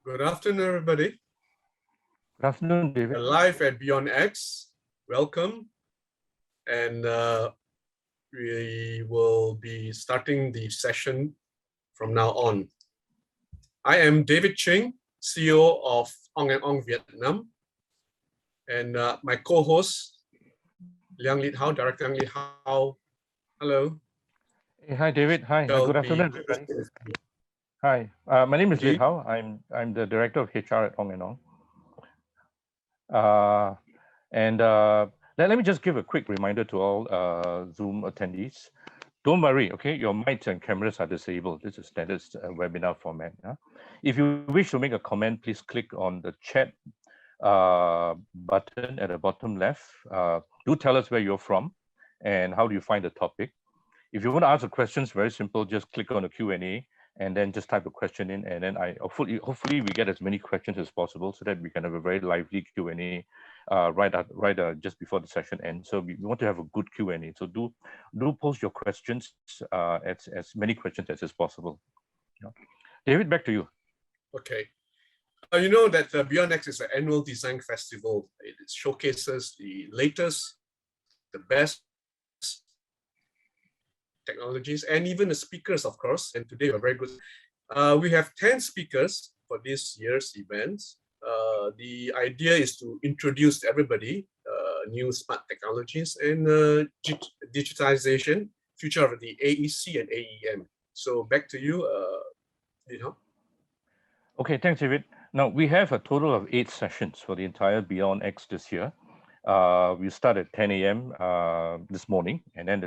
Good afternoon, everybody. Good afternoon, David. We're live at BeyondX. Welcome. And we will be starting the session from now on. I am David Ching, CEO of ONG&ONG Vietnam. And my co-host, Liang Lit Hao, Director Liang Lit Hao. Hello. Hey, hi, David. Hi. Good afternoon, everybody. Hi. My name is Lit Hao. I'm the Director of HR at ONG&ONG. Let me just give a quick reminder to all Zoom attendees. Don't worry, okay? Your mics and cameras are disabled. This is standard webinar format. If you wish to make a comment, please click on the chat button at the bottom left. Do tell us where you're from and how do you find the topic. If you want to ask a question, it's very simple. Just click on the Q&A and then just type the question in, and then hopefully we get as many questions as possible so that we can have a very lively Q&A just before the session ends. So we want to have a good Q&A. So do post your questions, as many questions as is possible. David, back to you. Okay. You know that BeyondX is an annual design festival. It showcases the latest, the best technologies, and even the speakers, of course. And today we're very good. We have 10 speakers for this year's event. The idea is to introduce to everybody new smart technologies and digitization, future of the AEC and AEM. So back to you, Okay, thanks, David. Now, we have a total of 8 sessions for the entire BeyondX this year. We start at 10 a.m. This morning, and then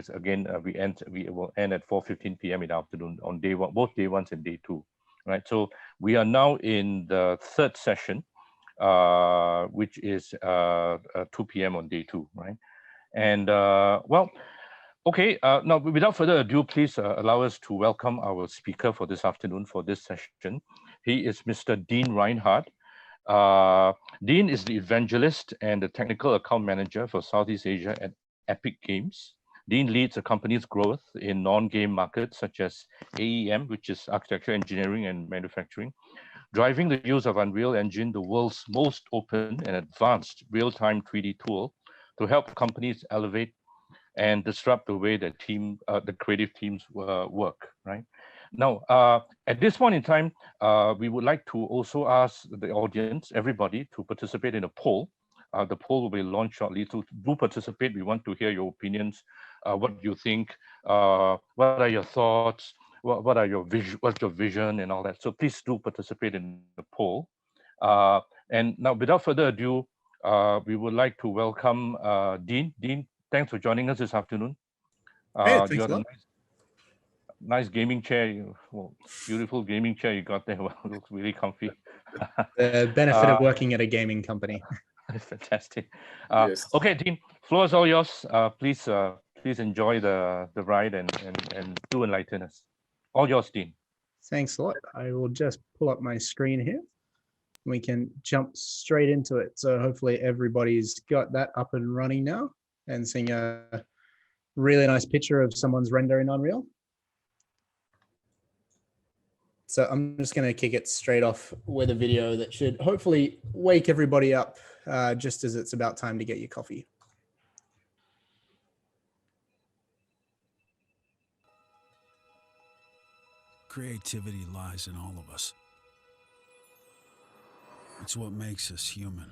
we will end at 4:15 p.m. in the afternoon on day one, both day 1 and day 2, right? So we are now in the 3rd session, which is 2 p.m. on day 2, right? And okay, now without further ado, please allow us to welcome our speaker for this afternoon for this session. He is Mr. Dean Reinhard. Dean is the evangelist and the technical account manager for Southeast Asia at Epic Games. Dean leads the company's growth in non-game markets such as AEM, which is architecture, engineering, and manufacturing, driving the use of Unreal Engine, the world's most open and advanced real-time 3D tool, to help companies elevate and disrupt the way that the creative teams work, right? Now, at this point in time, we would like to also ask the audience, everybody, to participate in a poll. The poll will be launched shortly. So do participate. We want to hear your opinions. What do you think? What are your thoughts? What's your vision and all that? So please do participate in the poll. And now, without further ado, we would like to welcome Dean. Dean, thanks for joining us this afternoon. Hey, thanks a lot. Nice gaming chair, beautiful gaming chair you got there. Well, it looks really comfy. The benefit of working at a gaming company. Fantastic. Yes. Okay, Dean, floor is all yours. Please enjoy the ride and do enlighten us. All yours, Dean. Thanks a lot. I will just pull up my screen here. We can jump straight into it. So hopefully everybody's got that up and running now and seeing a really nice picture of someone's render in Unreal. So I'm just going to kick it straight off with a video that should hopefully wake everybody up just as it's about time to get your coffee. Creativity lies in all of us. It's what makes us human.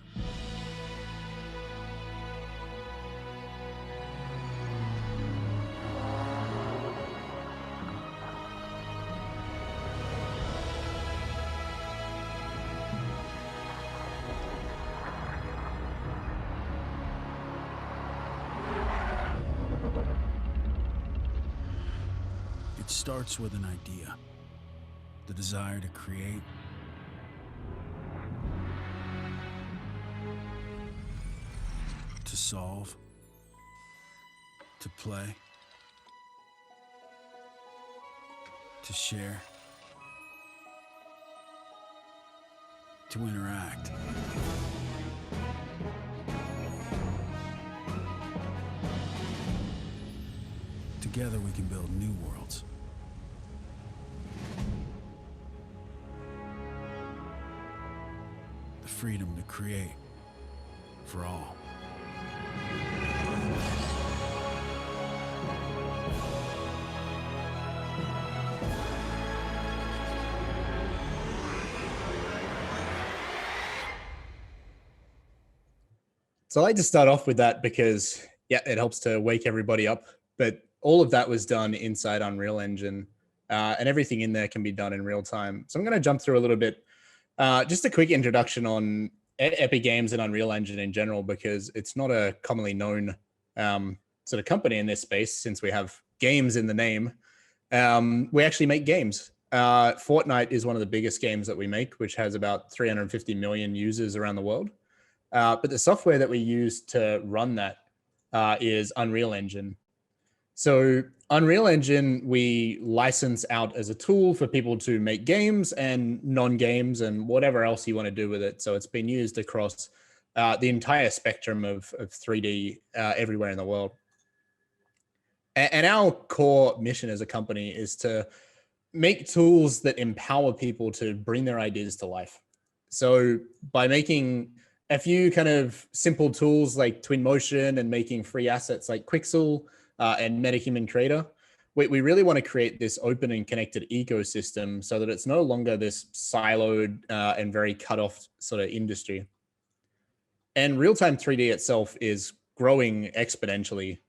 It starts with an idea, the desire to create, to solve, to play, to share, to interact. Together we can build new worlds. freedom to create for all. So I like to start off with that because, yeah, it helps to wake everybody up. But all of that was done inside Unreal Engine, and everything in there can be done in real time. So I'm going to jump through a little bit, just a quick introduction on Epic Games and Unreal Engine in general, because it's not a commonly known sort of company in this space. Since we have games in the name, we actually make games. Fortnite is one of the biggest games that we make, which has about 350 million users around the world. But the software that we use to run that is Unreal Engine. So Unreal Engine, we license out as a tool for people to make games and non-games and whatever else you want to do with it. So it's been used across the entire spectrum of 3D everywhere in the world. And our core mission as a company is to make tools that empower people to bring their ideas to life. So by making a few kind of simple tools like Twinmotion and making free assets like Quixel and MetaHuman Creator, we really want to create this open and connected ecosystem so that it's no longer this siloed and very cut off sort of industry. And real-time 3D itself is growing exponentially.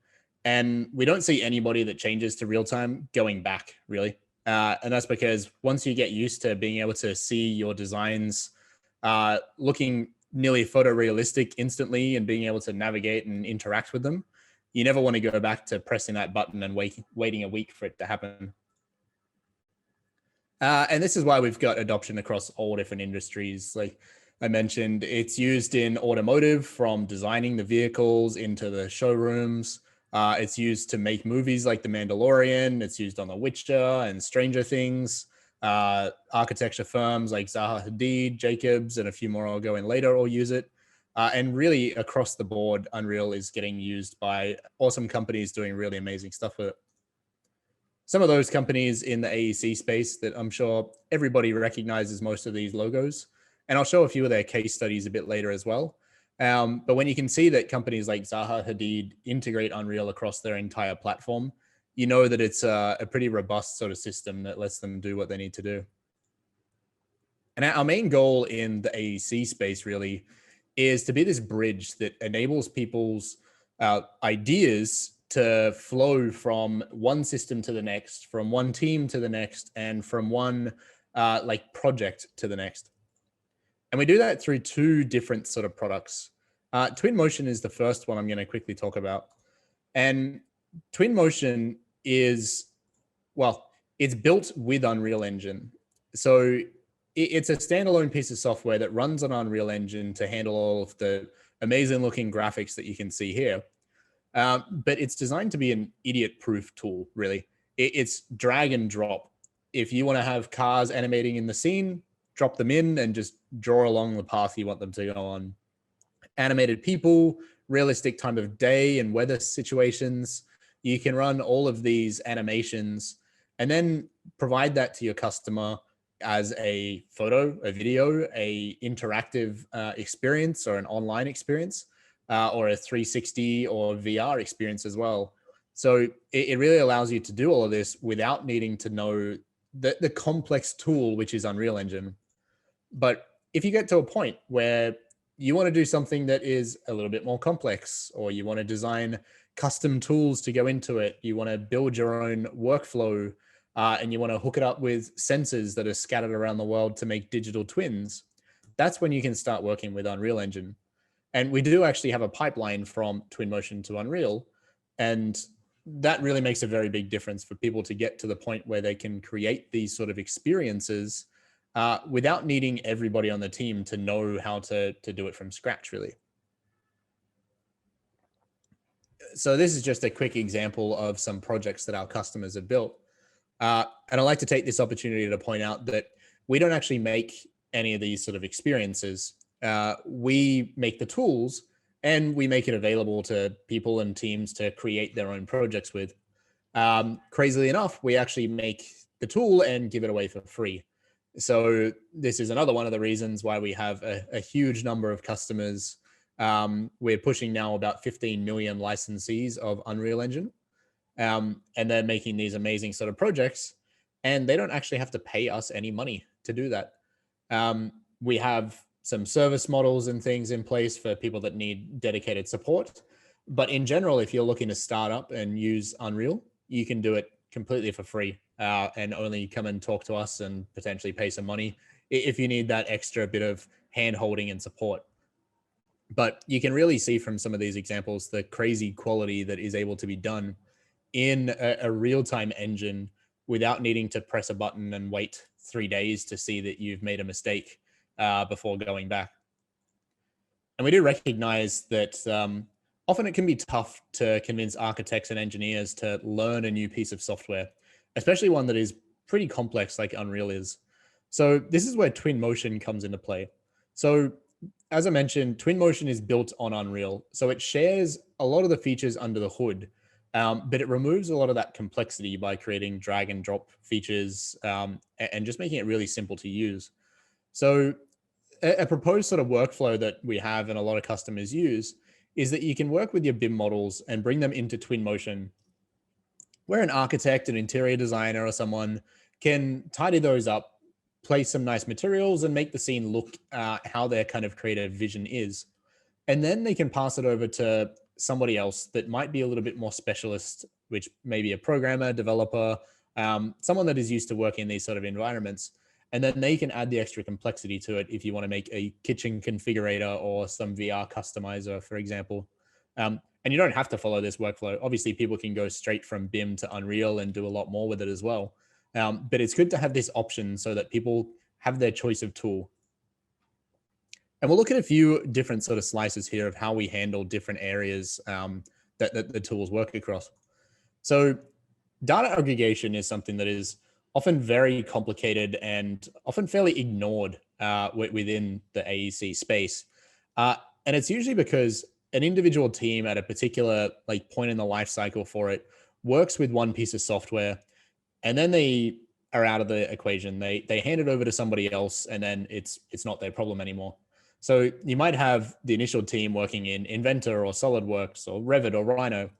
And we don't see anybody that changes to real-time going back, really. And that's because once you get used to being able to see your designs looking nearly photorealistic instantly and being able to navigate and interact with them, you never want to go back to pressing that button and waiting a week for it to happen. And this is why we've got adoption across all different industries. Like I mentioned, it's used in automotive, from designing the vehicles into the showrooms. It's used to make movies like The Mandalorian. It's used on The Witcher and Stranger Things. Architecture firms like Zaha Hadid, Jacobs, and a few more I'll go in later all use it. And really across the board, Unreal is getting used by awesome companies doing really amazing stuff with it. Some of those companies in the AEC space that I'm sure everybody recognizes most of these logos. And I'll show a few of their case studies a bit later as well. But when you can see that companies like Zaha Hadid integrate Unreal across their entire platform, you know that it's a pretty robust sort of system that lets them do what they need to do. And our main goal in the AEC space really is to be this bridge that enables people's ideas to flow from one system to the next, from one team to the next, and from one like project to the next. And we do that through two different sort of products. Twinmotion is the first one I'm going to quickly talk about. And Twinmotion is, well, it's built with Unreal Engine. So it's a standalone piece of software that runs on Unreal Engine to handle all of the amazing looking graphics that you can see here. But it's designed to be an idiot-proof tool, really. It's drag and drop. If you want to have cars animating in the scene, drop them in and just draw along the path you want them to go on. Animated people, realistic time of day and weather situations. You can run all of these animations and then provide that to your customer as a photo, a video, a interactive experience or an online experience, or a 360 or VR experience as well. So it really allows you to do all of this without needing to know the complex tool, which is Unreal Engine. But if you get to a point where you want to do something that is a little bit more complex, or you want to design custom tools to go into it, you want to build your own workflow, and you want to hook it up with sensors that are scattered around the world to make digital twins, that's when you can start working with Unreal Engine. And we do actually have a pipeline from Twinmotion to Unreal, and that really makes a very big difference for people to get to the point where they can create these sort of experiences without needing everybody on the team to know how to do it from scratch, really. So this is just a quick example of some projects that our customers have built. And I'd like to take this opportunity to point out that we don't actually make any of these sort of experiences. We make the tools and we make it available to people and teams to create their own projects with. Crazily enough, we actually make the tool and give it away for free. So this is another one of the reasons why we have a huge number of customers. We're pushing now about 15 million licensees of Unreal Engine. And they're making these amazing sort of projects, and they don't actually have to pay us any money to do that. We have some service models and things in place for people that need dedicated support. But in general, if you're looking to start up and use Unreal, you can do it completely for free and only come and talk to us and potentially pay some money if you need that extra bit of hand holding and support. But you can really see from some of these examples the crazy quality that is able to be done in a real-time engine without needing to press a button and wait 3 days to see that you've made a mistake before going back. And we do recognize that often it can be tough to convince architects and engineers to learn a new piece of software, especially one that is pretty complex like Unreal is. So this is where Twinmotion comes into play. So as I mentioned, Twinmotion is built on Unreal. So it shares a lot of the features under the hood, but it removes a lot of that complexity by creating drag and drop features and just making it really simple to use. So a proposed sort of workflow that we have and a lot of customers use is that you can work with your BIM models and bring them into Twinmotion, where an architect, an interior designer, or someone can tidy those up, place some nice materials, and make the scene look how their kind of creative vision is. And then they can pass it over to somebody else that might be a little bit more specialist, which may be a programmer, developer, someone that is used to working in these sort of environments. And then they can add the extra complexity to it if you want to make a kitchen configurator or some VR customizer, for example. And you don't have to follow this workflow. Obviously, people can go straight from BIM to Unreal and do a lot more with it as well. But it's good to have this option so that people have their choice of tool. And we'll look at a few different sort of slices here of how we handle different areas that the tools work across. So data aggregation is something that is often very complicated and often fairly ignored within the AEC space. And it's usually because an individual team at a particular point in the life cycle for it works with one piece of software, and then they are out of the equation. They hand it over to somebody else, and then it's not their problem anymore. So you might have the initial team working in Inventor or SolidWorks or Revit or Rhino,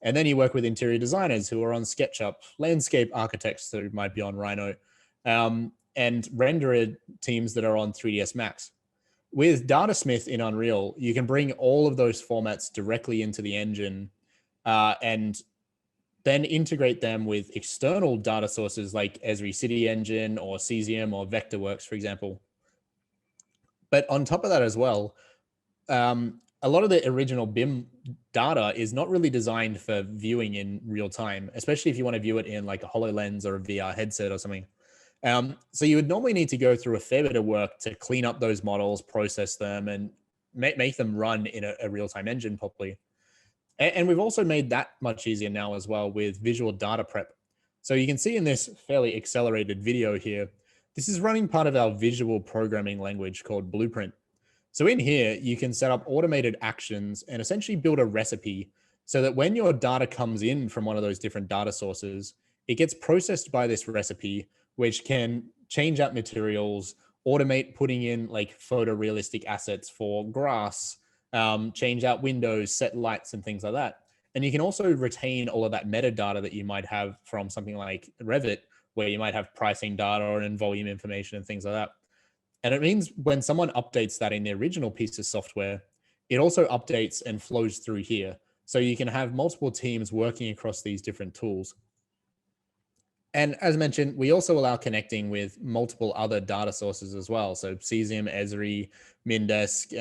and then you work with interior designers who are on SketchUp, landscape architects that might be on Rhino, and renderer teams that are on 3ds Max. With Datasmith in Unreal, you can bring all of those formats directly into the engine and then integrate them with external data sources like Esri City Engine or Cesium or Vectorworks, for example. But on top of that as well, a lot of the original BIM data is not really designed for viewing in real time, especially if you want to view it in like a HoloLens or a VR headset or something. So you would normally need to go through a fair bit of work to clean up those models, process them, and make them run in a real-time engine properly. And we've also made that much easier now as well with visual data prep. So you can see in this fairly accelerated video here, this is running part of our visual programming language called Blueprint. So in here, you can set up automated actions and essentially build a recipe so that when your data comes in from one of those different data sources, it gets processed by this recipe, which can change out materials, automate putting in like photorealistic assets for grass, change out windows, set lights and things like that. And you can also retain all of that metadata that you might have from something like Revit, where you might have pricing data and volume information and things like that. And it means when someone updates that in the original piece of software, it also updates and flows through here. So you can have multiple teams working across these different tools. And as mentioned, we also allow connecting with multiple other data sources as well. So Cesium, Esri, Mindesk,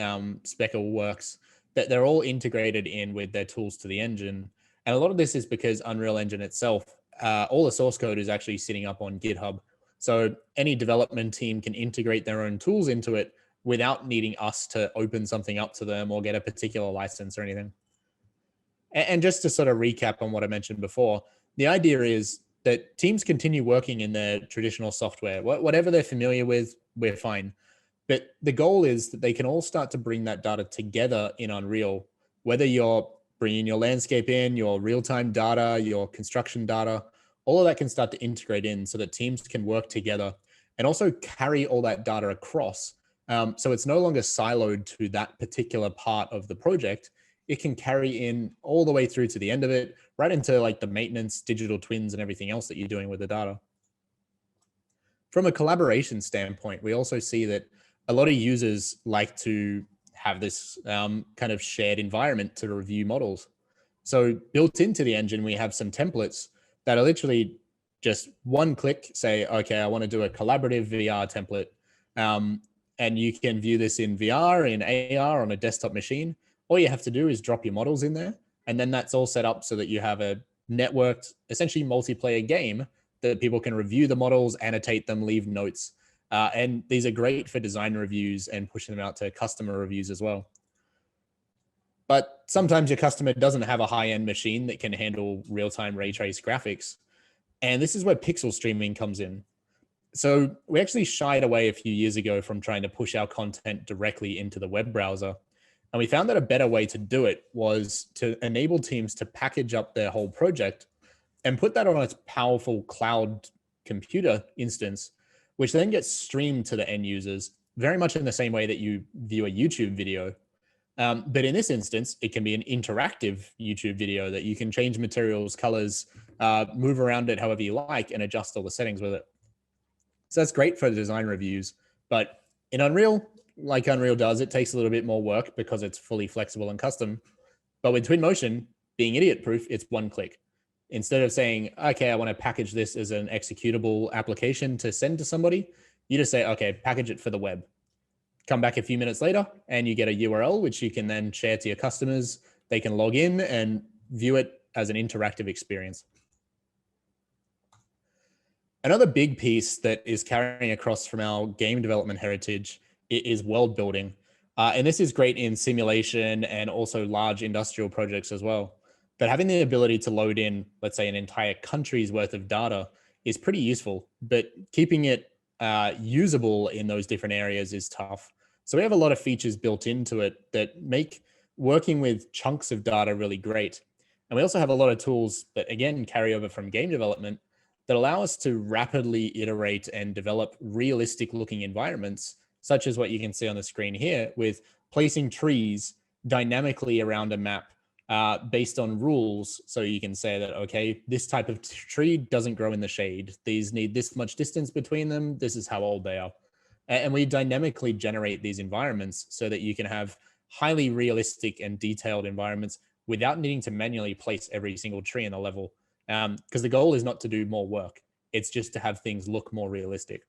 Speckelworks, that they're all integrated in with their tools to the engine. And a lot of this is because Unreal Engine itself, all the source code is actually sitting up on GitHub. So any development team can integrate their own tools into it without needing us to open something up to them or get a particular license or anything. And just to sort of recap on what I mentioned before, the idea is that teams continue working in their traditional software. Whatever they're familiar with, we're fine. But the goal is that they can all start to bring that data together in Unreal, whether you're bringing your landscape in, your real-time data, your construction data, all of that can start to integrate in so that teams can work together and also carry all that data across. So it's no longer siloed to that particular part of the project. It can carry in all the way through to the end of it, right into like the maintenance, digital twins, and everything else that you're doing with the data. From a collaboration standpoint, we also see that a lot of users like to have this kind of shared environment to review models. So built into the engine, we have some templates that are literally just one click, say, okay, I want to do a collaborative VR template. And you can view this in VR, in AR, on a desktop machine. All you have to do is drop your models in there. And then that's all set up so that you have a networked, essentially multiplayer game that people can review the models, annotate them, leave notes. And these are great for design reviews and pushing them out to customer reviews as well. But sometimes your customer doesn't have a high-end machine that can handle real-time ray trace graphics. And this is where pixel streaming comes in. So we actually shied away a few years ago from trying to push our content directly into the web browser. And we found that a better way to do it was to enable teams to package up their whole project and put that on a powerful cloud computer instance, which then gets streamed to the end users, very much in the same way that you view a YouTube video. But in this instance, it can be an interactive YouTube video that you can change materials, colors, move around it however you like, and adjust all the settings with it. So that's great for the design reviews. But in Unreal, like Unreal does, it takes a little bit more work because it's fully flexible and custom. But with Twinmotion, being idiot-proof, it's one click. Instead of saying, okay, I want to package this as an executable application to send to somebody, you just say, okay, package it for the web. Come back a few minutes later and you get a URL, which you can then share to your customers. They can log in and view it as an interactive experience. Another big piece that is carrying across from our game development heritage is world building. And this is great in simulation and also large industrial projects as well. But having the ability to load in, let's say, an entire country's worth of data is pretty useful, but keeping it usable in those different areas is tough. So we have a lot of features built into it that make working with chunks of data really great. And we also have a lot of tools that, again, carry over from game development that allow us to rapidly iterate and develop realistic looking environments, such as what you can see on the screen here, with placing trees dynamically around a map based on rules. So you can say that, okay, this type of tree doesn't grow in the shade. These need this much distance between them. This is how old they are. And we dynamically generate these environments so that you can have highly realistic and detailed environments without needing to manually place every single tree in the level. Because the goal is not to do more work. It's just to have things look more realistic.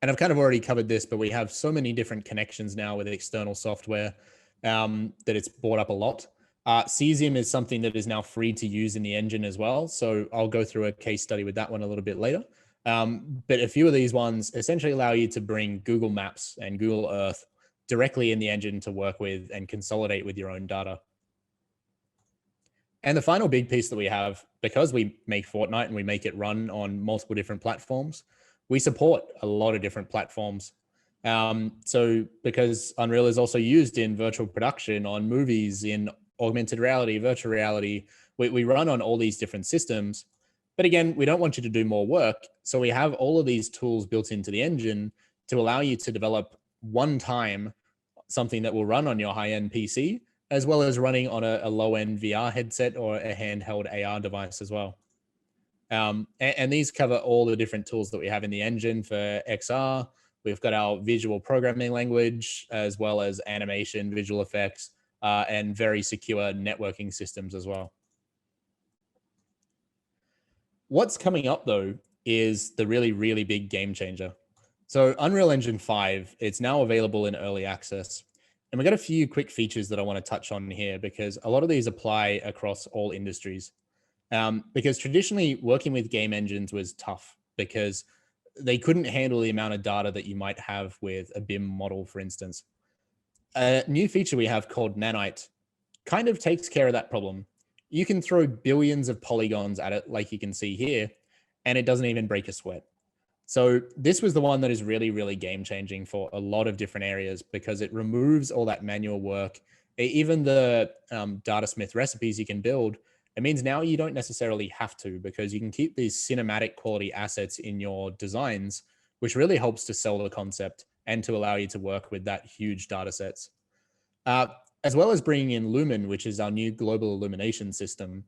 And I've kind of already covered this, but we have so many different connections now with external software that it's brought up a lot. Cesium is something that is now free to use in the engine as well. So I'll go through a case study with that one a little bit later. But a few of these ones essentially allow you to bring Google Maps and Google Earth directly in the engine to work with and consolidate with your own data. And the final big piece that we have, because we make Fortnite and we make it run on multiple different platforms, we support a lot of different platforms. So because Unreal is also used in virtual production, on movies, in augmented reality, virtual reality, we run on all these different systems. But again, we don't want you to do more work. So we have all of these tools built into the engine to allow you to develop one time something that will run on your high-end PC, as well as running on a low-end VR headset or a handheld AR device as well. And these cover all the different tools that we have in the engine for XR. We've got our visual programming language, as well as animation, visual effects, and very secure networking systems as well. What's coming up, though, is the really, really big game changer. So Unreal Engine 5, it's now available in early access. And we've got a few quick features that I want to touch on here, because a lot of these apply across all industries. Because traditionally working with game engines was tough because they couldn't handle the amount of data that you might have with a BIM model, for instance. A new feature we have called Nanite kind of takes care of that problem. You can throw billions of polygons at it, like you can see here, and it doesn't even break a sweat. So this was the one that is really, really game changing for a lot of different areas, because it removes all that manual work. Even the Datasmith recipes you can build, it means now you don't necessarily have to, because you can keep these cinematic quality assets in your designs, which really helps to sell the concept and to allow you to work with that huge data sets. As well as bringing in Lumen, which is our new global illumination system.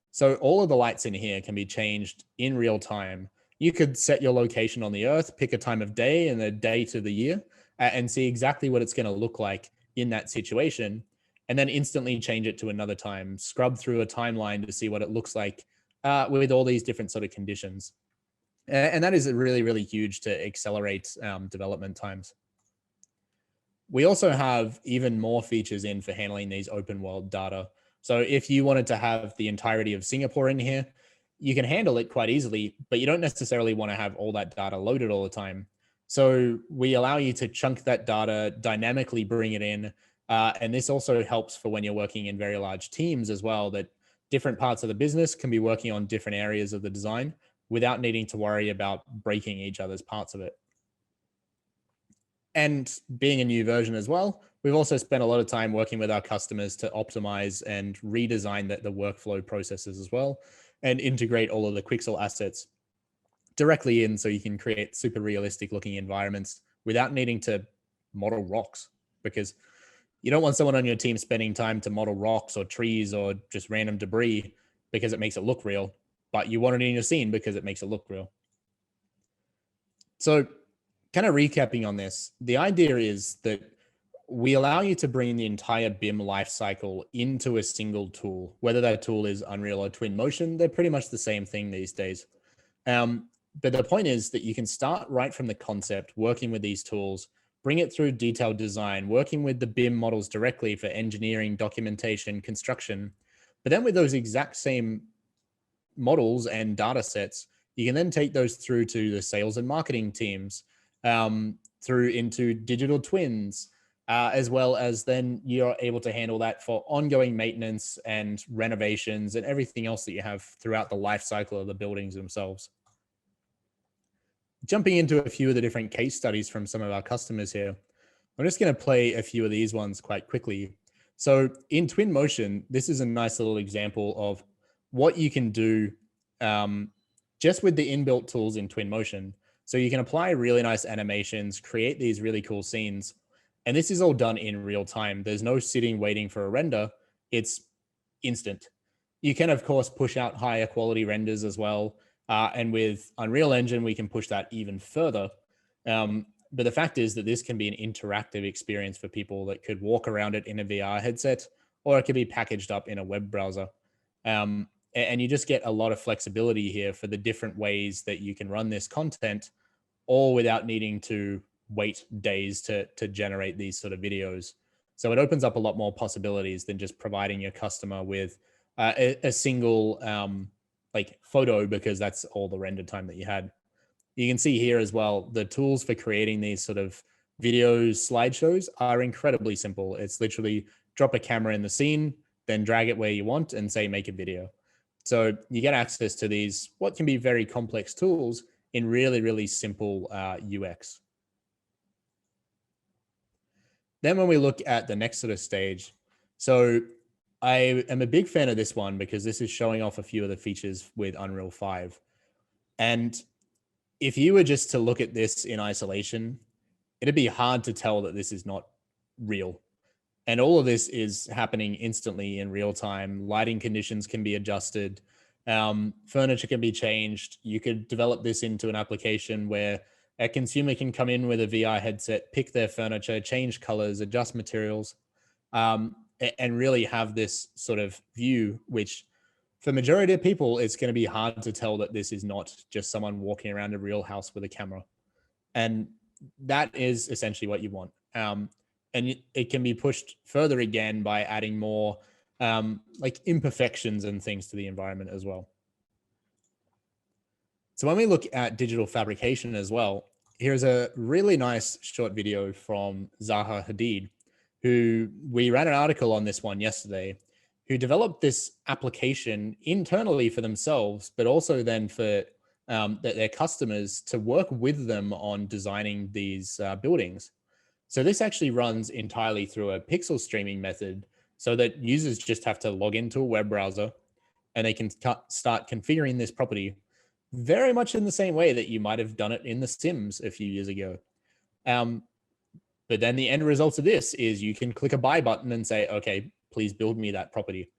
So all of the lights in here can be changed in real time. You could set your location on the Earth, pick a time of day and a date of the year, and see exactly what it's going to look like in that situation, and then instantly change it to another time, scrub through a timeline to see what it looks like with all these different sort of conditions. And that is really, really huge to accelerate development times. We also have even more features in for handling these open world data. So if you wanted to have the entirety of Singapore in here, you can handle it quite easily, but you don't necessarily want to have all that data loaded all the time. So we allow you to chunk that data, dynamically bring it in. And this also helps for when you're working in very large teams as well, that different parts of the business can be working on different areas of the design without needing to worry about breaking each other's parts of it. And being a new version as well, we've also spent a lot of time working with our customers to optimize and redesign the workflow processes as well, and integrate all of the Quixel assets directly in, so you can create super realistic looking environments without needing to model rocks, because you don't want someone on your team spending time to model rocks or trees or just random debris because it makes it look real, but you want it in your scene because it makes it look real. So kind of recapping on this, the idea is that we allow you to bring the entire BIM lifecycle into a single tool, whether that tool is Unreal or Twinmotion. They're pretty much the same thing these days. But the point is that you can start right from the concept, working with these tools, bring it through detailed design, working with the BIM models directly for engineering, documentation, construction. But then with those exact same models and data sets, you can then take those through to the sales and marketing teams, through into digital twins, as well as then you're able to handle that for ongoing maintenance and renovations and everything else that you have throughout the life cycle of the buildings themselves. Jumping into a few of the different case studies from some of our customers here, I'm just going to play a few of these ones quite quickly. So in Twinmotion, this is a nice little example of what you can do just with the inbuilt tools in Twinmotion. So you can apply really nice animations, create these really cool scenes. And this is all done in real time. There's no sitting waiting for a render. It's instant. You can, of course, push out higher quality renders as well. And with Unreal Engine, we can push that even further. But the fact is that this can be an interactive experience for people that could walk around it in a VR headset, or it could be packaged up in a web browser. And you just get a lot of flexibility here for the different ways that you can run this content, all without needing to wait days to generate these sort of videos. So it opens up a lot more possibilities than just providing your customer with a single like photo, because that's all the render time that you had. You can see here as well, the tools for creating these sort of videos, slideshows are incredibly simple. It's literally drop a camera in the scene, then drag it where you want and say, make a video. So you get access to these, what can be very complex tools in really, really simple UX. Then when we look at the next sort of stage, so I am a big fan of this one because this is showing off a few of the features with Unreal 5. And if you were just to look at this in isolation, it'd be hard to tell that this is not real. And all of this is happening instantly in real time. Lighting conditions can be adjusted. Furniture can be changed. You could develop this into an application where a consumer can come in with a VR headset, pick their furniture, change colors, adjust materials, and really have this sort of view, which for the majority of people, it's going to be hard to tell that this is not just someone walking around a real house with a camera. And that is essentially what you want. And it can be pushed further again by adding more like imperfections and things to the environment as well. So when we look at digital fabrication as well, here's a really nice short video from Zaha Hadid, who we ran an article on this one yesterday, who developed this application internally for themselves, but also then for their customers to work with them on designing these buildings. So this actually runs entirely through a pixel streaming method, so that users just have to log into a web browser, and they can start configuring this property very much in the same way that you might have done it in The Sims a few years ago. But then the end result of this is you can click a buy button and say, okay, please build me that property.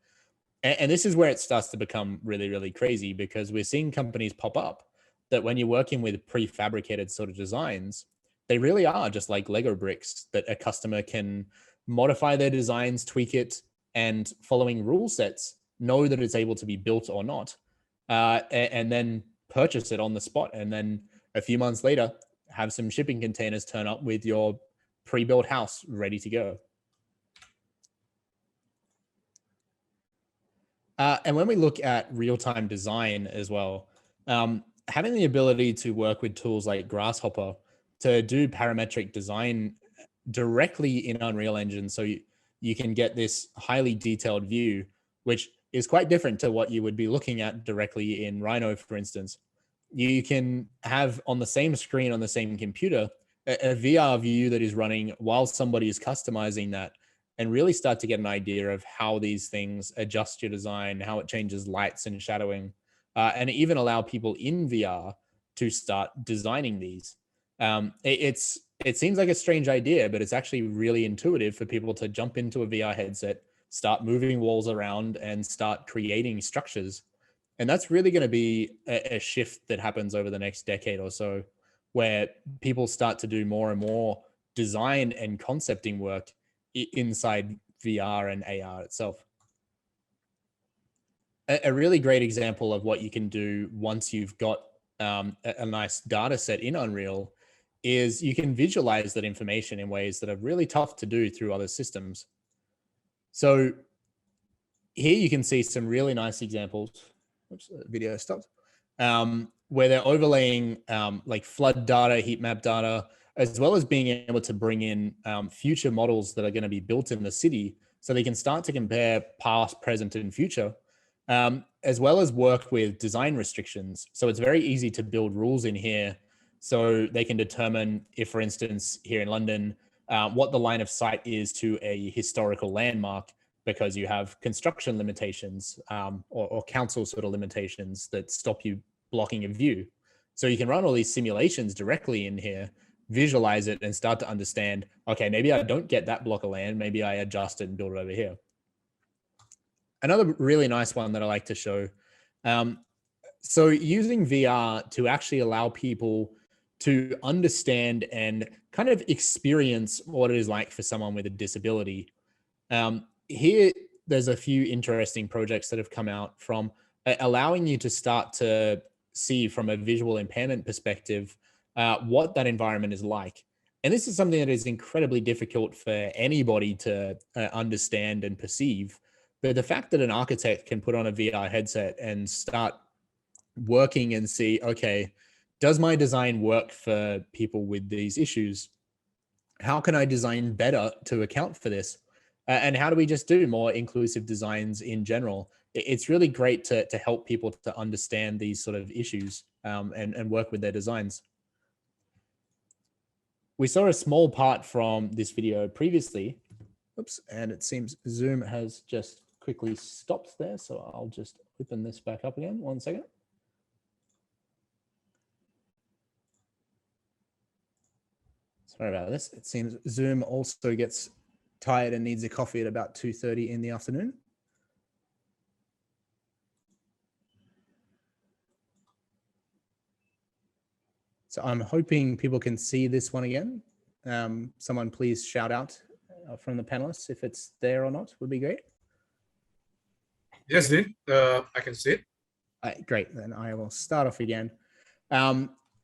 And this is where it starts to become really, really crazy, because we're seeing companies pop up that when you're working with prefabricated sort of designs, they really are just like Lego bricks that a customer can modify their designs, tweak it, and following rule sets, know that it's able to be built or not, and then purchase it on the spot. And then a few months later, have some shipping containers turn up with your pre-built house ready to go. And when we look at real-time design as well, having the ability to work with tools like Grasshopper to do parametric design directly in Unreal Engine, so you can get this highly detailed view, which is quite different to what you would be looking at directly in Rhino, for instance. You can have on the same screen on the same computer a VR view that is running while somebody is customizing that, and really start to get an idea of how these things adjust your design, how it changes lights and shadowing, and even allow people in VR to start designing these. It seems like a strange idea, but it's actually really intuitive for people to jump into a VR headset, start moving walls around, and start creating structures. And that's really going to be a shift that happens over the next decade or so, where people start to do more and more design and concepting work inside VR and AR itself. A really great example of what you can do once you've got a nice data set in Unreal is you can visualize that information in ways that are really tough to do through other systems. So here you can see some really nice examples. Oops, the video stopped. Where they're overlaying like flood data, heat map data, as well as being able to bring in future models that are going to be built in the city, so they can start to compare past, present, and future, as well as work with design restrictions. So it's very easy to build rules in here, so they can determine if, for instance, here in London, what the line of sight is to a historical landmark, because you have construction limitations or council sort of limitations that stop you blocking a view. So you can run all these simulations directly in here, visualize it, and start to understand, okay, maybe I don't get that block of land, maybe I adjust it and build it over here. Another really nice one that I like to show. So using VR to actually allow people to understand and kind of experience what it is like for someone with a disability. Here, there's a few interesting projects that have come out from allowing you to start to see from a visual impairment perspective what that environment is like. And this is something that is incredibly difficult for anybody to understand and perceive. But the fact that an architect can put on a VR headset and start working and see, okay, does my design work for people with these issues? How can I design better to account for this? And how do we just do more inclusive designs in general? It's really great to help people to understand these sort of issues and work with their designs. We saw a small part from this video previously. Oops, and it seems Zoom has just quickly stopped there. So I'll just open this back up again. 1 second. Sorry about this. It seems Zoom also gets tired and needs a coffee at about 2:30 in the afternoon. So I'm hoping people can see this one again. Someone please shout out from the panelists if it's there or not, would be great. Yes, Dean, I can see it. Great, then I will start off again.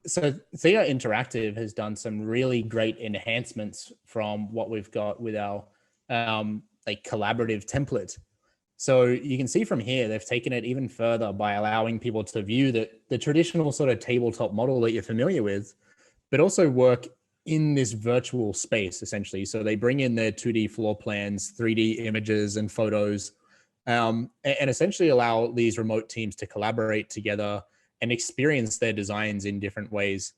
So Thea Interactive has done some really great enhancements from what we've got with our like collaborative template. So you can see from here, they've taken it even further by allowing people to view the traditional sort of tabletop model that you're familiar with, but also work in this virtual space, essentially. So they bring in their 2D floor plans, 3D images and photos, and essentially allow these remote teams to collaborate together and experience their designs in different ways.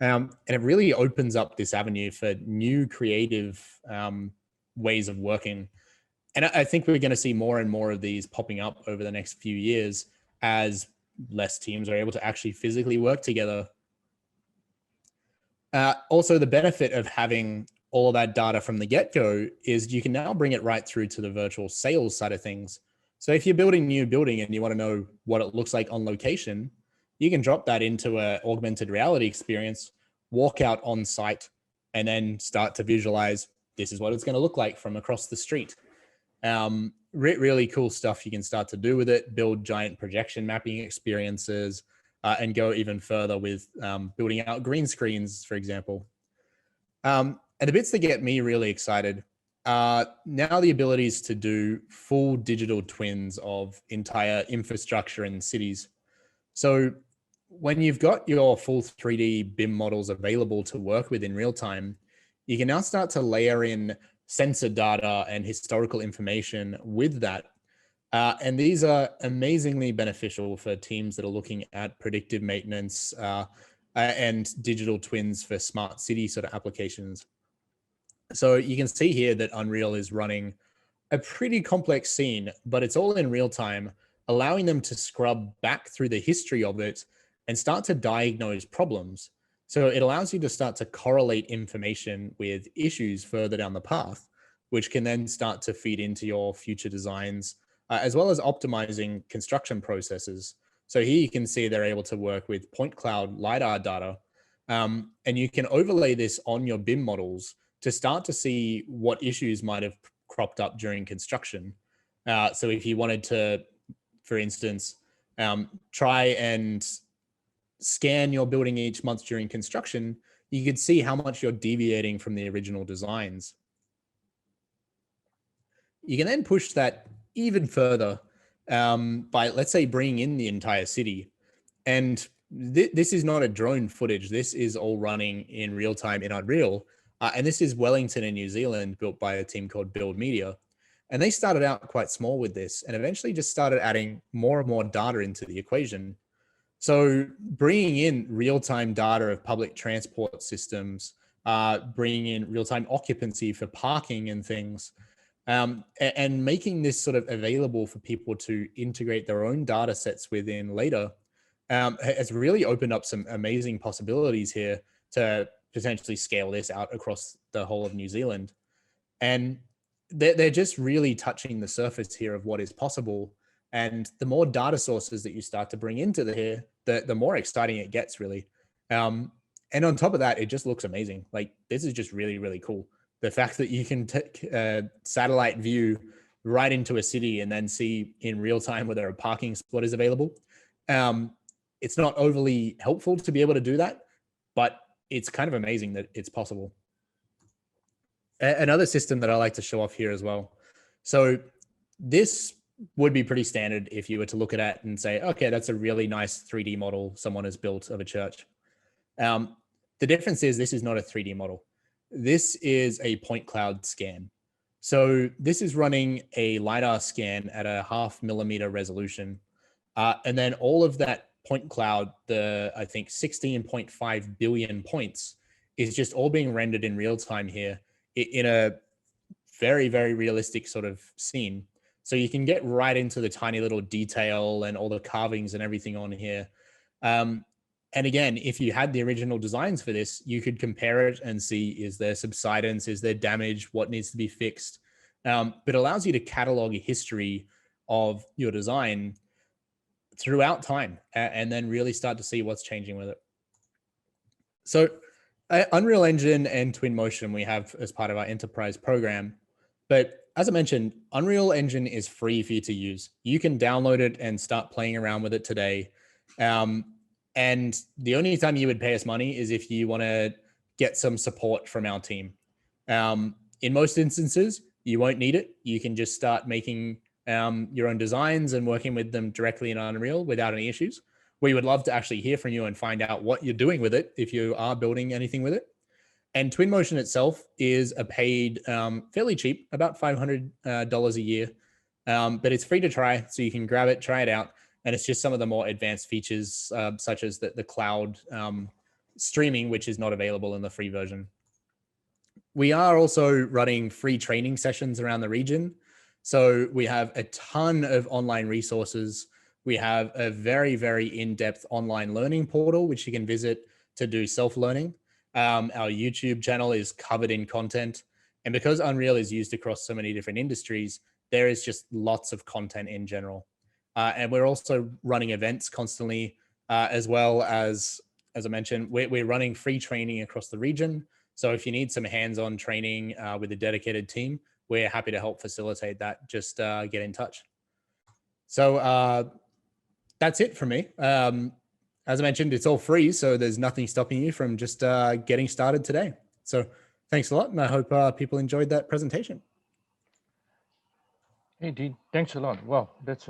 And it really opens up this avenue for new creative ways of working. And I think we're going to see more and more of these popping up over the next few years as less teams are able to actually physically work together. Also, the benefit of having all of that data from the get-go is you can now bring it right through to the virtual sales side of things. So if you're building a new building and you want to know what it looks like on location, you can drop that into an augmented reality experience, walk out on site, and then start to visualize, this is what it's going to look like from across the street. Really cool stuff you can start to do with it, build giant projection mapping experiences, and go even further with building out green screens, for example. And the bits that get me really excited are now the abilities to do full digital twins of entire infrastructure and cities. So when you've got your full 3D BIM models available to work with in real time, you can now start to layer in sensor data and historical information with that. And these are amazingly beneficial for teams that are looking at predictive maintenance and digital twins for smart city sort of applications. So you can see here that Unreal is running a pretty complex scene, but it's all in real time, allowing them to scrub back through the history of it and start to diagnose problems. So it allows you to start to correlate information with issues further down the path, which can then start to feed into your future designs, as well as optimizing construction processes. So here you can see they're able to work with point cloud LiDAR data, and you can overlay this on your BIM models to start to see what issues might have cropped up during construction. So if you wanted to, for instance, try and scan your building each month during construction, you could see how much you're deviating from the original designs. You can then push that even further by, let's say, bringing in the entire city. And this is not a drone footage. This is all running in real time in Unreal. And this is Wellington in New Zealand, built by a team called Build Media. And they started out quite small with this and eventually just started adding more and more data into the equation. So bringing in real-time data of public transport systems, bringing in real-time occupancy for parking and things, and making this sort of available for people to integrate their own data sets within later, has really opened up some amazing possibilities here to potentially scale this out across the whole of New Zealand. And they're just really touching the surface here of what is possible. And the more data sources that you start to bring into here, the more exciting it gets, really. And on top of that, it just looks amazing. Like, this is just really, really cool. The fact that you can take a satellite view right into a city and then see in real time whether a parking spot is available. It's not overly helpful to be able to do that, but it's kind of amazing that it's possible. Another system that I like to show off here as well. So this would be pretty standard if you were to look at it and say, okay, that's a really nice 3D model someone has built of a church. The difference is this is not a 3D model. This is a point cloud scan. So this is running a LiDAR scan at a 0.5 millimeter resolution. And then all of that point cloud, I think 16.5 billion points, is just all being rendered in real time here in a very, very realistic sort of scene. So you can get right into the tiny little detail and all the carvings and everything on here. And again, if you had the original designs for this, you could compare it and see, is there subsidence? Is there damage? What needs to be fixed? But it allows you to catalog a history of your design throughout time and then really start to see what's changing with it. So Unreal Engine and Twinmotion we have as part of our enterprise program. But as I mentioned, Unreal Engine is free for you to use. You can download it and start playing around with it today. And the only time you would pay us money is if you want to get some support from our team. In most instances, you won't need it. You can just start making your own designs and working with them directly in Unreal without any issues. We would love to actually hear from you and find out what you're doing with it if you are building anything with it. And Twinmotion itself is a paid, fairly cheap, about $500 a year, but it's free to try. So you can grab it, try it out. And it's just some of the more advanced features, such as the cloud streaming, which is not available in the free version. We are also running free training sessions around the region. So we have a ton of online resources. We have a very, very in-depth online learning portal, which you can visit to do self-learning. Our YouTube channel is covered in content. And because Unreal is used across so many different industries, there is just lots of content in general. And we're also running events constantly, as well as I mentioned, we're running free training across the region. So if you need some hands-on training with a dedicated team, we're happy to help facilitate that. Just get in touch. So that's it for me. As I mentioned, it's all free, so there's nothing stopping you from just getting started today. So thanks a lot, and I hope people enjoyed that presentation. Hey, Dean, thanks a lot. Wow, that's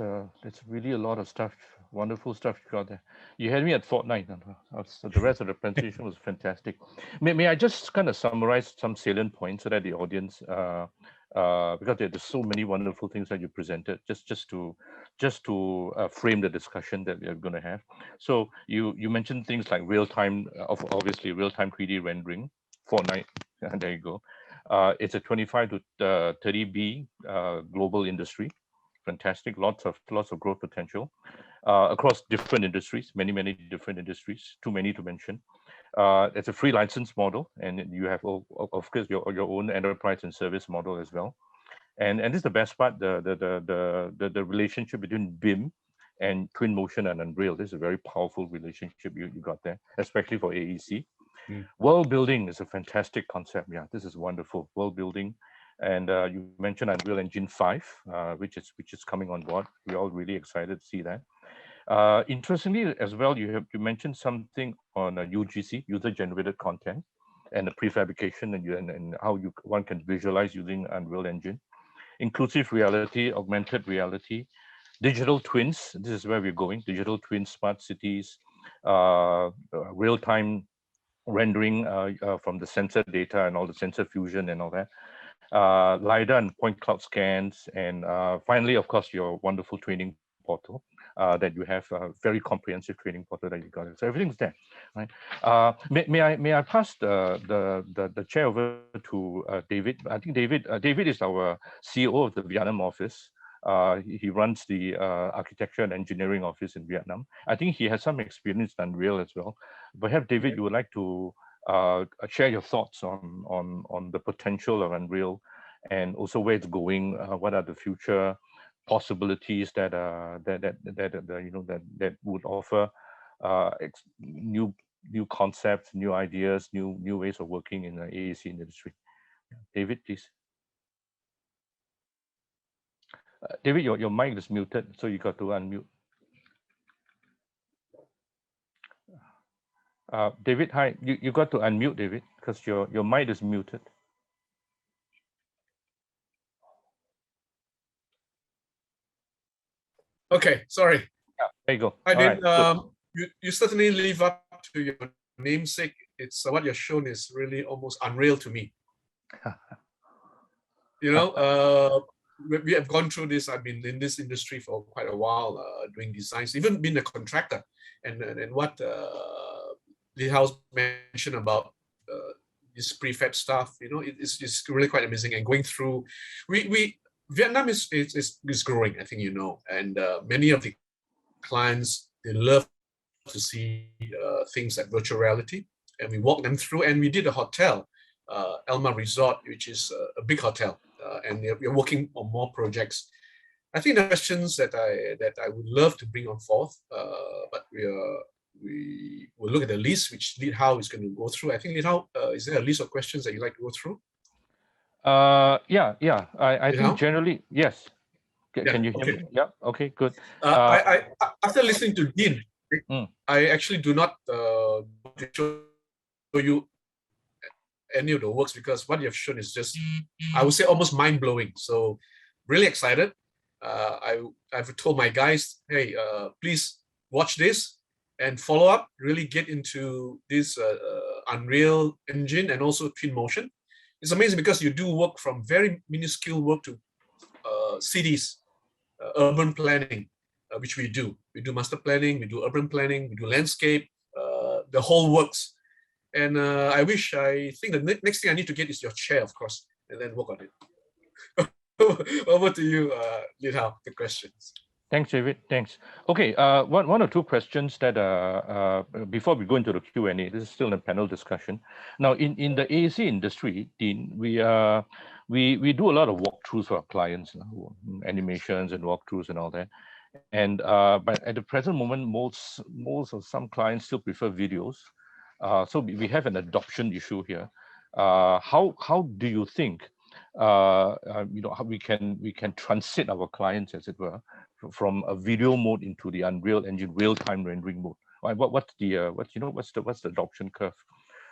really a lot of stuff, wonderful stuff you got there. You had me at fortnight. So the rest of the presentation was fantastic. May I just kind of summarize some salient points so that the audience, because there's so many wonderful things that you presented, just to frame the discussion that we're going to have. So you mentioned things like real-time, obviously real-time 3D rendering, fortnight. There you go. It's a 25 to 30B global industry. Fantastic, lots of growth potential across different industries, many different industries, too many to mention. It's a free license model, and you have, of course, your own enterprise and service model as well. And this is the best part, the relationship between BIM and Twinmotion and Unreal. This is a very powerful relationship you got there, especially for AEC. World building is a fantastic concept. Yeah, this is wonderful. World building, and you mentioned Unreal Engine 5, which is coming on board. We're all really excited to see that. Interestingly, as well, you mentioned something on UGC, user-generated content, and the prefabrication, and how one can visualize using Unreal Engine, inclusive reality, augmented reality, digital twins. This is where we're going. Digital twins, smart cities, real-time rendering from the sensor data and all the sensor fusion and all that, LiDAR and point cloud scans, and finally, of course, your wonderful training portal that you have, a very comprehensive training portal that you got. So everything's there, right? May I pass the chair over to David? I think David is our CEO of the Vietnam office. He runs the architecture and engineering office in Vietnam. I think he has some experience in Unreal as well. Perhaps, David, you would like to share your thoughts on the potential of Unreal, and also where it's going. What are the future possibilities that would offer new concepts, new ideas, new ways of working in the AEC industry? David, please. David, your mic is muted, so you got to unmute. David, hi. You got to unmute, David, because your mic is muted. Okay, sorry. Yeah, there you go. I did. You certainly live up to your namesake. It's what you're shown is really almost unreal to me. You know, we have gone through this. I've been in this industry for quite a while, doing designs, even been a contractor. And what Lee House mentioned about this prefab stuff, you know, it's really quite amazing. And going through, Vietnam is growing, I think you know, and many of the clients, they love to see things like virtual reality, and we walk them through. And we did a hotel, Elma Resort, which is a big hotel, and we're working on more projects. I think the questions that I would love to bring on forth, but we will look at the list which Lee Hao is going to go through. I think Lee Hao, is there a list of questions that you'd like to go through? Yeah. I think generally, yes. Can you hear me? Yeah. Okay. Good. I after listening to Dean, I actually do not show you any of the works, because what you have shown is just, I would say, almost mind blowing. So really excited. I've told my guys, hey, please watch this and follow up. Really get into this Unreal Engine and also Twinmotion. It's amazing because you do work from very minuscule work to cities, urban planning, which we do. We do master planning, we do urban planning, we do landscape, the whole works. And I think the next thing I need to get is your chair, of course, and then work on it. Over to you, Reinhard, the questions. Thanks, David. Thanks. Okay, one or two questions that before we go into the Q&A, this is still a panel discussion. Now, in the AEC industry, Dean, we do a lot of walkthroughs for our clients, animations and walkthroughs and all that. And but at the present moment, most of some clients still prefer videos. So we have an adoption issue here. How do you think how we can transit our clients, as it were, from a video mode into the Unreal Engine real-time rendering mode? What's the adoption curve?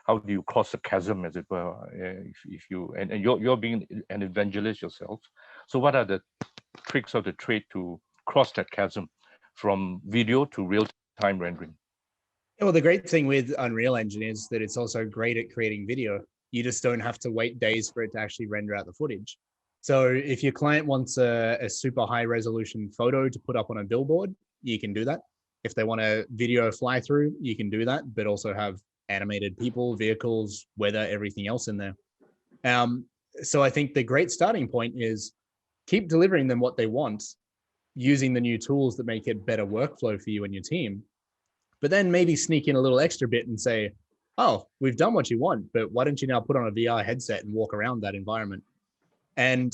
How do you cross the chasm, as it were? If you and you're being an evangelist yourself, so what are the tricks of the trade to cross that chasm from video to real-time rendering? Well, the great thing with Unreal Engine is that it's also great at creating video. You just don't have to wait days for it to actually render out the footage. So if your client wants a super high resolution photo to put up on a billboard, you can do that. If they want a video fly through, you can do that, but also have animated people, vehicles, weather, everything else in there. So I think the great starting point is keep delivering them what they want, using the new tools that make it better workflow for you and your team. But then maybe sneak in a little extra bit and say, oh, we've done what you want, but why don't you now put on a VR headset and walk around that environment? And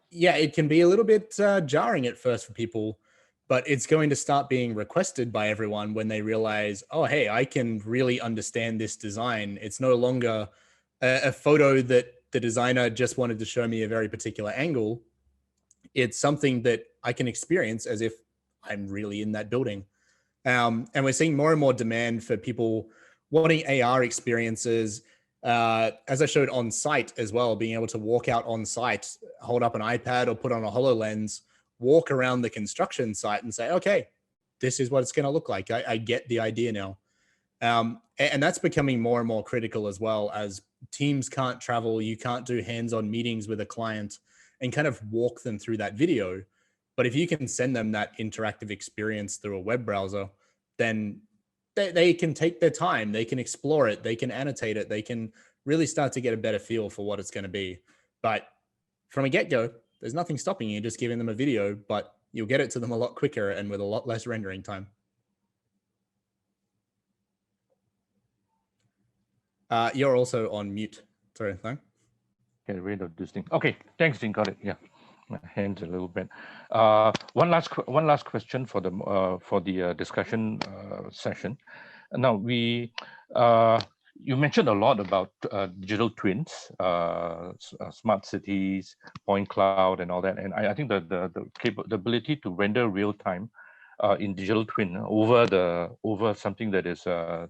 yeah, it can be a little bit jarring at first for people, but it's going to start being requested by everyone when they realize, oh, hey, I can really understand this design. It's no longer a photo that the designer just wanted to show me a very particular angle. It's something that I can experience as if I'm really in that building. And we're seeing more and more demand for people wanting AR experiences, as I showed on site as well, being able to walk out on site, hold up an iPad or put on a HoloLens, walk around the construction site and say, okay, this is what it's going to look like. I get the idea now. And that's becoming more and more critical as well, as teams can't travel. You can't do hands-on meetings with a client and kind of walk them through that video. But if you can send them that interactive experience through a web browser, then they can take their time, they can explore it, they can annotate it, they can really start to get a better feel for what it's going to be. But from a get-go, there's nothing stopping you just giving them a video, but you'll get it to them a lot quicker and with a lot less rendering time. You're also on mute. Sorry, Lang. Get rid of this thing. Okay, thanks, Dean. Got it. Yeah, my hands a little bit. One last question for the discussion session. Now you mentioned a lot about digital twins, smart cities, point cloud, and all that. And I think the ability to render real time in digital twin over something that is a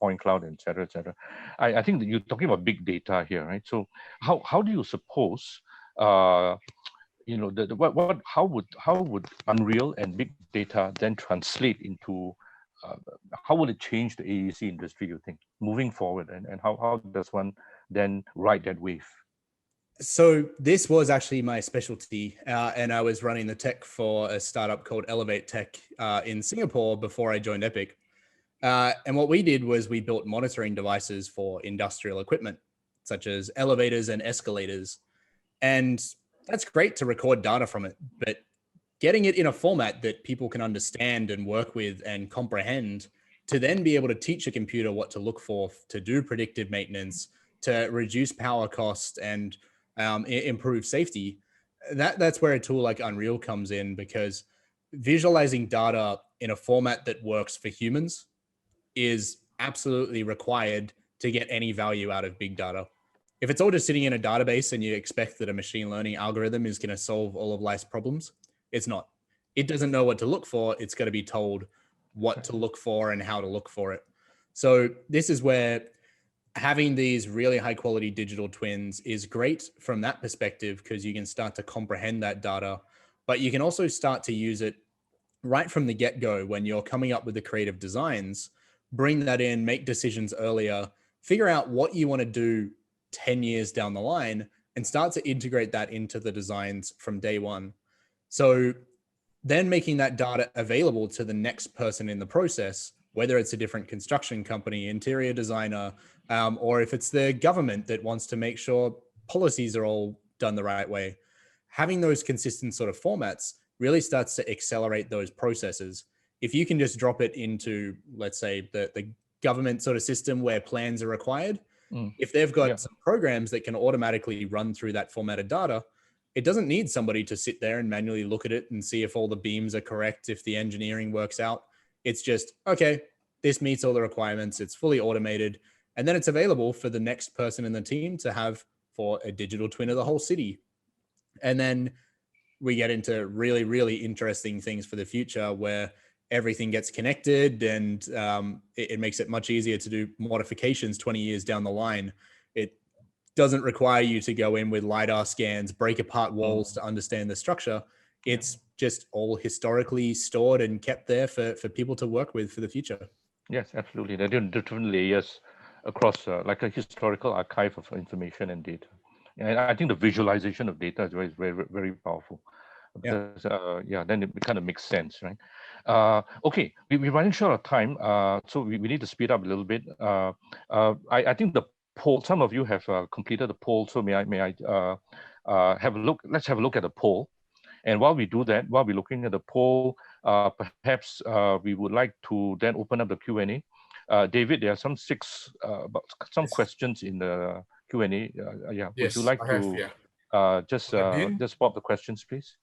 point cloud, et cetera, et cetera. I think that you're talking about big data here, right? So how do you suppose how would Unreal and big data then translate into how will it change the AEC industry, you think, moving forward, and how does one then ride that wave? So this was actually my specialty, and I was running the tech for a startup called Elevate Tech in Singapore before I joined Epic. And what we did was we built monitoring devices for industrial equipment, such as elevators and escalators. And that's great to record data from it, but getting it in a format that people can understand and work with and comprehend to then be able to teach a computer what to look for, to do predictive maintenance, to reduce power cost and improve safety. That's where a tool like Unreal comes in, because visualizing data in a format that works for humans is absolutely required to get any value out of big data. If it's all just sitting in a database and you expect that a machine learning algorithm is going to solve all of life's problems, it's not. It doesn't know what to look for. It's going to be told what to look for and how to look for it. So this is where having these really high quality digital twins is great from that perspective, because you can start to comprehend that data, but you can also start to use it right from the get-go when you're coming up with the creative designs. Bring that in, make decisions earlier, figure out what you want to do 10 years down the line, and start to integrate that into the designs from day one. So then making that data available to the next person in the process, whether it's a different construction company, interior designer, or if it's the government that wants to make sure policies are all done the right way. having those consistent sort of formats really starts to accelerate those processes. If you can just drop it into, let's say, the government sort of system where plans are required, if they've got some programs that can automatically run through that formatted data, it doesn't need somebody to sit there and manually look at it and see if all the beams are correct, if the engineering works out. It's just, okay, this meets all the requirements. It's fully automated. And then it's available for the next person in the team to have for a digital twin of the whole city. And then we get into really, really interesting things for the future where everything gets connected, and it makes it much easier to do modifications 20 years down the line. It doesn't require you to go in with LiDAR scans, break apart walls to understand the structure. It's just all historically stored and kept there for people to work with for the future. Yes, absolutely. There are different layers across like a historical archive of information and data. And I think the visualization of data is very, very, very powerful. Because, then it kind of makes sense, right? Okay, we're running short of time, so we need to speed up a little bit. I think the poll, some of you have completed the poll, so may I have a look? Let's have a look at the poll. And while we do that, while we're looking at the poll, perhaps we would like to then open up the Q&A. David, there are some questions in the Q&A. Yes, would you like to just pop the questions, please?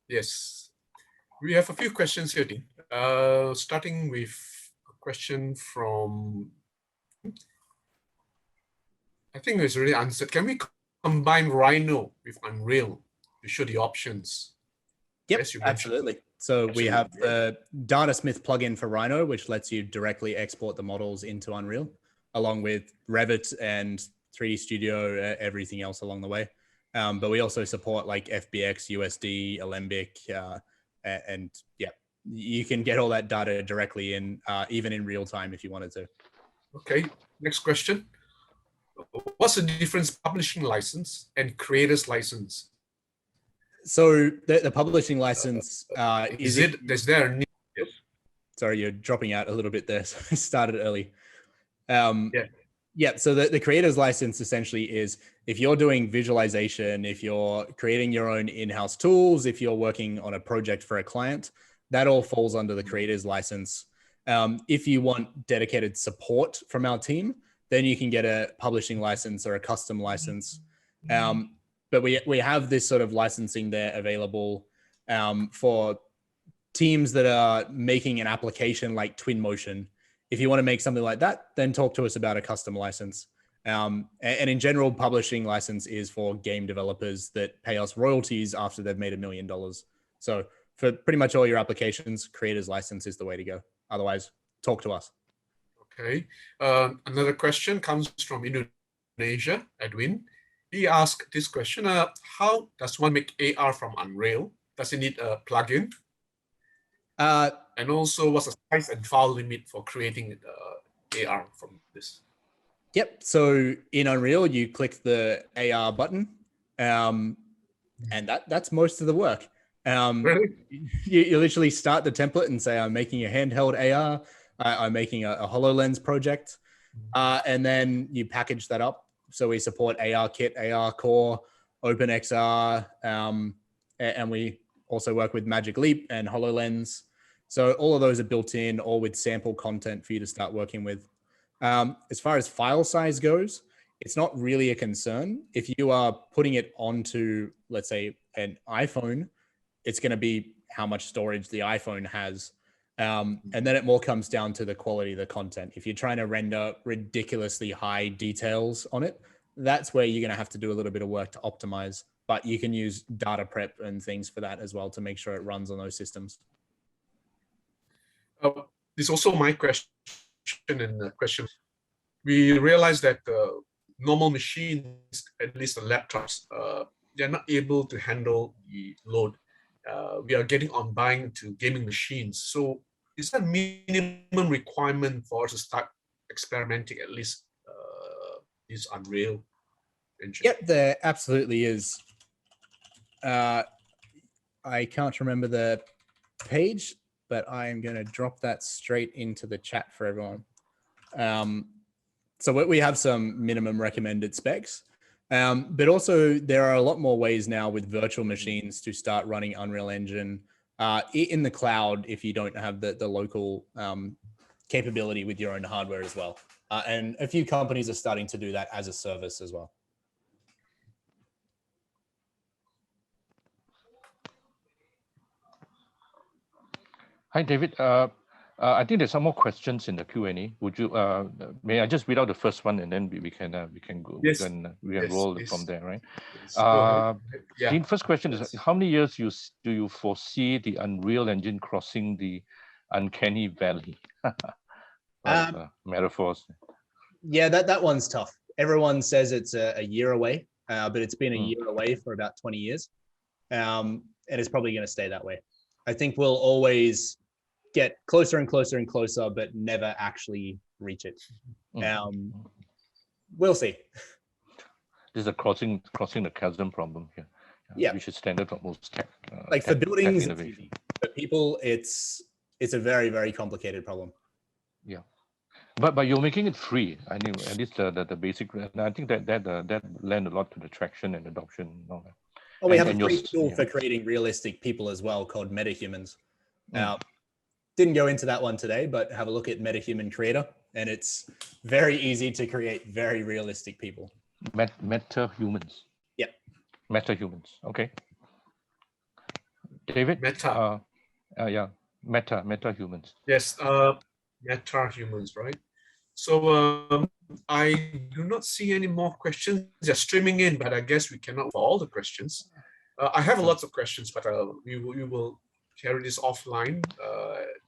Yes, we have a few questions here, Dean. Starting with a question from, I think it's already answered. Can we combine Rhino with Unreal to show the options? Yep, Yes, absolutely. So we have the DataSmith plugin for Rhino, which lets you directly export the models into Unreal, along with Revit and 3D Studio, everything else along the way. But we also support like FBX, USD, Alembic, and yeah, you can get all that data directly in, even in real time if you wanted to. Okay, next question. What's the difference publishing license and creators license? So the publishing license is there a need? Yes. Sorry, you're dropping out a little bit there. So I started early. Yeah, so the creator's license essentially is if you're doing visualization, if you're creating your own in-house tools, if you're working on a project for a client, that all falls under the creator's license. If you want dedicated support from our team, then you can get a publishing license or a custom license. But we have this sort of licensing there available for teams that are making an application like Twinmotion. If you want to make something like that, then talk to us about a custom license. And in general, publishing license is for game developers that pay us royalties after they've made $1 million. So for pretty much all your applications, creators license is the way to go. Otherwise, talk to us. Okay. Another question comes from Indonesia, Edwin. He asked this question, how does one make AR from Unreal? Does it need a plugin? And also, what's the size and file limit for creating AR from this? Yep. So in Unreal, you click the AR button, and that's most of the work. Really? You literally start the template and say, I'm making a handheld AR, I'm making a HoloLens project, and then you package that up. So we support AR Kit, AR Core, OpenXR, and we also work with Magic Leap and HoloLens. So all of those are built in, all with sample content for you to start working with. As far as file size goes, it's not really a concern. If you are putting it onto, let's say, an iPhone, it's going to be how much storage the iPhone has. And then it more comes down to the quality of the content. If you're trying to render ridiculously high details on it, that's where you're going to have to do a little bit of work to optimize. But you can use data prep and things for that as well to make sure it runs on those systems. This is also my question and question. We realize that normal machines, at least the laptops, they're not able to handle the load. We are getting on buying to gaming machines. So is that minimum requirement for us to start experimenting at least this Unreal Engine? Yep, there absolutely is. I can't remember the page, but I am going to drop that straight into the chat for everyone. So we have some minimum recommended specs. But also there are a lot more ways now with virtual machines to start running Unreal Engine in the cloud if you don't have the local capability with your own hardware as well. And a few companies are starting to do that as a service as well. Hi, David. I think there's some more questions in the Q&A. Would you may I just read out the first one and then we can go Yes. we can roll it from there, right? Yes, go ahead. Yeah. Dean, first question is, Yes. how many years do you foresee the Unreal Engine crossing the uncanny valley? Metaphors. Yeah, that one's tough. Everyone says it's a year away, but it's been a year away for about 20 years. And it's probably going to stay that way. I think we'll always get closer and closer and closer, but never actually reach it. We'll see. This is a crossing the chasm problem here. Yeah, which is standard for most tech. Like for buildings, innovation. for people, it's a very, very complicated problem. Yeah, but you're making it free. I mean, at least the basic. And I think that lend a lot to the traction and adoption and all that. Oh, we have a free tool for creating realistic people as well called MetaHumans. Didn't go into that one today, but have a look at MetaHuman Creator, and it's very easy to create very realistic people. MetaHumans. Yeah. MetaHumans. Okay. David. Meta. Yeah. MetaHumans. Yes. MetaHumans, right? So I do not see any more questions. They're streaming in, but I guess we cannot for all the questions. I have lots of questions, but we will carry this offline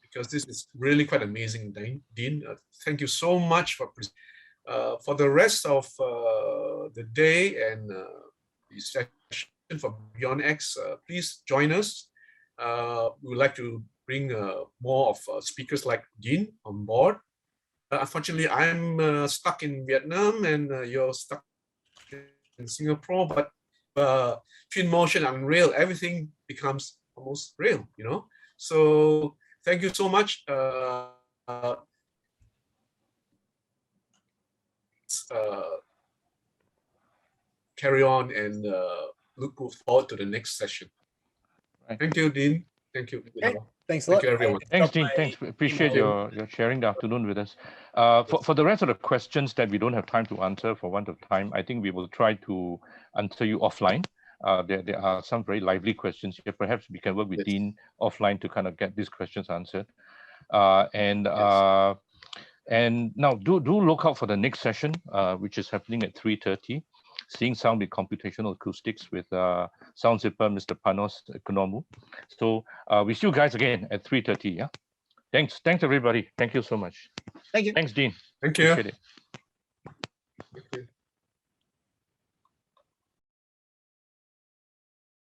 because this is really quite amazing, Dean. Thank you so much for the rest of the day and the session for BeyondX. Please join us. We would like to bring more of speakers like Dean on board. Unfortunately, I'm stuck in Vietnam and you're stuck in Singapore, but Twinmotion, Unreal, everything becomes almost real, you know? So thank you so much. Carry on and look forward to the next session. Right. Thank you, Dean. Thank you. Okay. Thanks a lot. Thank you, everyone. Thanks, Dean. Thanks. Appreciate your sharing the afternoon with us. For the rest of the questions that we don't have time to answer for want of time, I think we will try to answer you offline. There are some very lively questions here. Perhaps we can work with Dean offline to kind of get these questions answered. And now do look out for the next session, which is happening at 3:30. Seeing Sound with Computational Acoustics with Sound Zipper, Mr. Panos Ekonomu. So we see you guys again at 3:30. Yeah. Thanks, everybody. Thank you so much. Thank you. Thanks, Dean. Thank you. Appreciate it. Thank you.